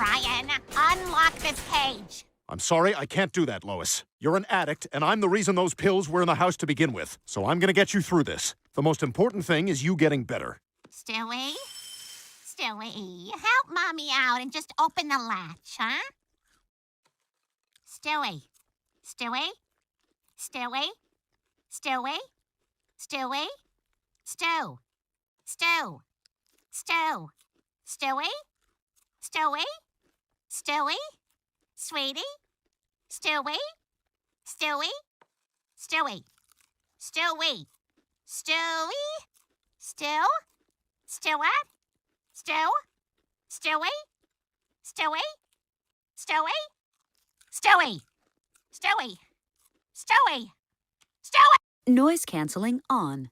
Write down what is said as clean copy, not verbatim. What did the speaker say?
Brian, unlock this cage. I'm sorry, I can't do that, Lois. You're an addict, and I'm the reason those pills were in the house to begin with. So I'm gonna get you through this. The most important thing is you getting better. Stewie? Stewie, help Mommy out and just open the latch, huh? Stewie? Stewie? Stewie? Stewie? Stewie? Stew? Stew? Stew? Stewie? Stewie? Stewie? Sweetie? Stewie? Stewie? Stewie? Stewie? Stewie? Stew? Stewart? Stew? Stewie? Stewie? Stewie? Stewie? Stewie? Stewie? Stewie? Noise canceling on.